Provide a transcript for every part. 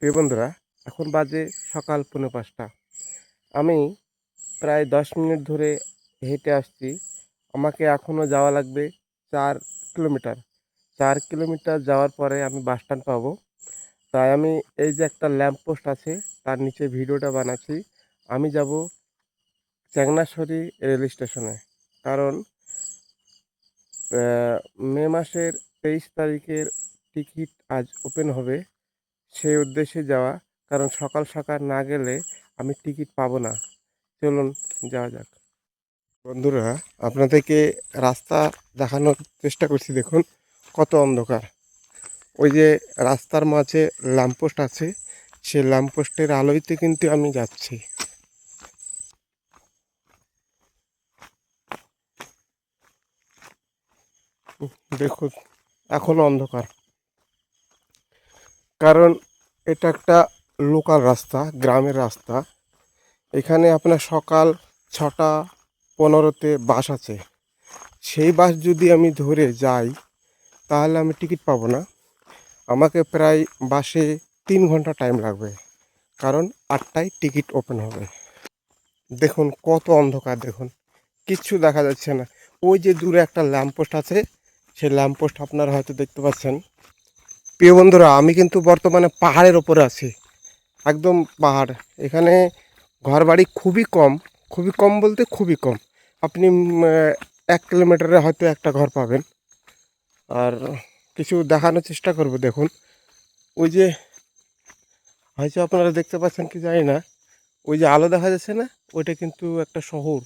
প্রিয় বন্ধুরা, এখন বাজে সকাল ৫:৪। আমি প্রায় ১০ মিনিট ধরে হেঁটে আসছি। আমাকে এখনও যাওয়া লাগবে ৪ কিলোমিটার। ৪ কিলোমিটার যাওয়ার পরে আমি বাস স্ট্যান্ড পাবো। তাই আমি এই যে একটা ল্যাম্প পোস্ট আছে তার নিচে ভিডিওটা বানাচ্ছি। আমি যাব চ্যাংনাছড়ি রেল স্টেশনে। কারণ মে মাসের ২৩ তারিখের টিকিট আজ ওপেন হবে। সেই উদ্দেশ্যে যাওয়া। কারণ সকাল সকাল না গেলে আমি টিকিট পাবো না। চলুন যাওয়া যাক। বন্ধুরা, আপনাদেরকে রাস্তা দেখানোর চেষ্টা করছি। দেখুন কত অন্ধকার। ওই যে রাস্তার মাঝে ল্যাম্পপোস্ট আছে, সেই ল্যাম্পপোস্টের আলোইতে কিন্তু আমি যাচ্ছি। দেখুন এখনো অন্ধকার। কারণ এটা একটা লোকাল রাস্তা, গ্রামের রাস্তা। এখানে আপনার সকাল ৬:১৫-তে বাস আছে। সেই বাস যদি আমি ধরে যাই তাহলে আমি টিকিট পাবো না। আমাকে প্রায় বাসে ৩ ঘন্টা টাইম লাগবে। কারণ ৮টায় টিকিট ওপেন হবে। দেখুন কত অন্ধকার, দেখুন কিচ্ছু দেখা যাচ্ছে না। ওই যে দূরে একটা ল্যাম্পপোস্ট আছে, সেই ল্যাম্পপোস্ট আপনারা হয়তো দেখতে পাচ্ছেন। প্রিয় বন্ধুরা, আমি কিন্তু বর্তমানে পাহাড়ের ওপরে আছি, একদম পাহাড়। এখানে ঘরবাড়ি খুবই কম, খুবই কম বলতে খুবই কম। আপনি ১ কিলোমিটারে হয়তো একটা ঘর পাবেন। আর কিছু দেখানোর চেষ্টা করব। দেখুন ওই যে, হয়তো আপনারা দেখতে পাচ্ছেন কি জানি না, ওই যে আলো দেখা যাচ্ছে না, ওইটা কিন্তু একটা শহর।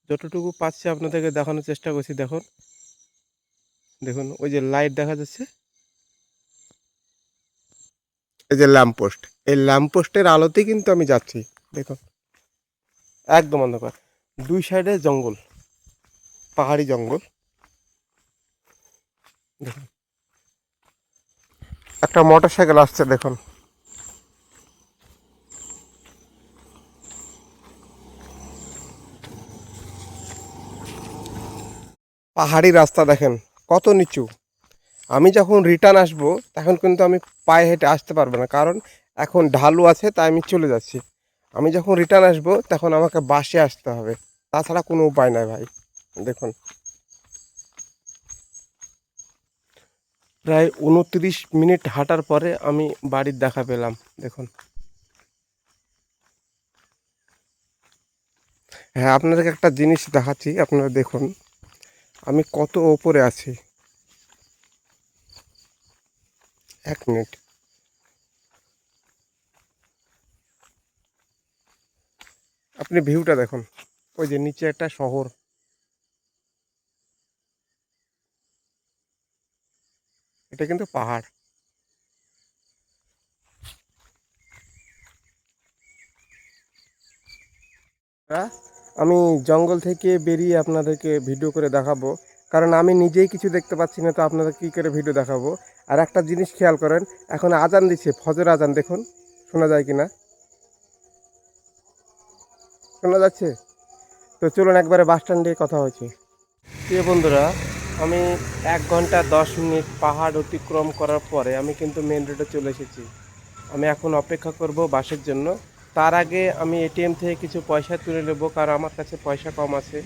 যতটুকু পাচ্ছি আপনাদেরকে দেখানোর চেষ্টা করছি। দেখুন দেখুন ওই যে লাইট দেখা যাচ্ছে, এই যে ল্যাম্পপোস্ট, এই ল্যাম্পপোস্টের আলোতেই কিন্তু আমি যাচ্ছি। দেখুন একদম অন্ধকার, দুই সাইডে জঙ্গল, পাহাড়ি জঙ্গল। দেখুন একটা মোটর সাইকেল আসছে, দেখুন পাহাড়ি রাস্তা দেখেন কত নিচু। আমি যখন রিটার্ন আসব তখন কিন্তু আমি পায়ে হেঁটে আসতে পারবো না, কারণ এখন ঢালু আছে, তাই আমি চলে যাচ্ছি। আমি যখন রিটার্ন আসব তখন আমাকে বাসে আসতে হবে, তাছাড়া কোনো উপায় নাই ভাই। দেখুন প্রায় ২৯ মিনিট হাঁটার পরে আমি বাড়ির দেখা পেলাম। দেখুন, হ্যাঁ আপনাদেরকে একটা জিনিস দেখাচ্ছি, আপনারা দেখুন আমি কত ওপরে আছি। ১ মিনিট, আপনি ভিউটা দেখুন। ওই যে নিচে একটা শহর, এটা কিন্তু পাহাড়। হ্যাঁ, আমি জঙ্গল থেকে বেরিয়ে আপনাদেরকে ভিডিও করে দেখাবো, কারণ আমি নিজেই কিছু দেখতে পাচ্ছি না, তো আপনাদের কী করে ভিডিও দেখাবো। আর একটা জিনিস খেয়াল করেন, এখন আজান দিচ্ছে, ফজর আজান। দেখুন শোনা যায় কি না, শোনা যাচ্ছে? তো চলুন একবারে বাস স্ট্যান্ডে কথা হয়েছে। প্রিয় বন্ধুরা, আমি ১ ঘন্টা ১০ মিনিট পাহাড় অতিক্রম করার পরে আমি কিন্তু মেন রোডে চলে এসেছি। আমি এখন অপেক্ষা করব বাসের জন্য। তার আগে আমি এটিএম থেকে কিছু পয়সা তুলে নেব, কারণ আমার কাছে পয়সা কম আছে।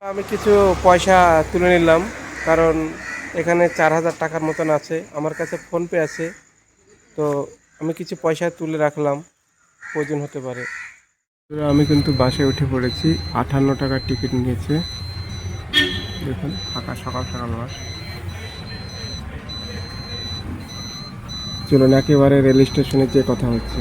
আমি কিছু পয়সা তুলে নিলাম, কারণ এখানে ৪,০০০ টাকার মতন আছে, আমার কাছে ফোনপে আছে। তো আমি কিছু পয়সা তুলে রাখলাম, প্রয়োজন হতে পারে। আমি কিন্তু বাসে উঠে পড়েছি। ৫৮ টাকার টিকিট নিয়েছে। দেখুন ফাঁকা, সকাল সকাল বাস। চলুন একেবারে রেল স্টেশনে যেয়ে কথা হচ্ছে।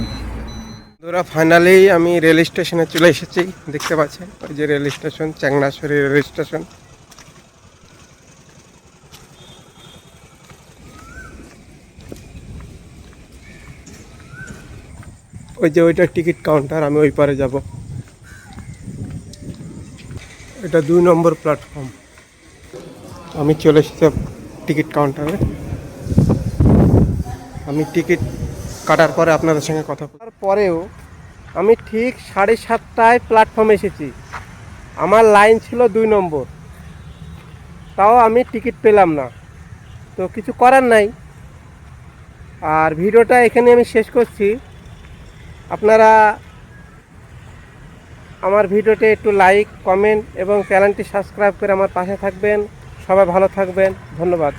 বন্ধুরা, ফাইনালি আমি রেল স্টেশনে চলে এসেছি। দেখতে পাচ্ছেন ওই যে রেল স্টেশন, চ্যাংনাছড়ি রেল স্টেশন। ওই যে ওইটা টিকিট কাউন্টার, আমি ওই পারে যাব। এটা ২ নম্বর প্ল্যাটফর্ম। আমি চলে এসেছি টিকিট কাউন্টারে। আমি টিকিট কাটার পরে আপনাদের সঙ্গে কথা বলার পরেও আমি ঠিক ৭:৩০টায় প্ল্যাটফর্মে এসেছি। আমার লাইন ছিল ২ নম্বর, তাও আমি টিকিট পেলাম না। তো কিছু করার নাই। আর ভিডিওটা এখানে আমি শেষ করছি। আপনারা আমার ভিডিওতে একটু লাইক, কমেন্ট এবং চ্যানেলটি সাবস্ক্রাইব করে আমার পাশে থাকবেন। সবাই ভালো থাকবেন। ধন্যবাদ।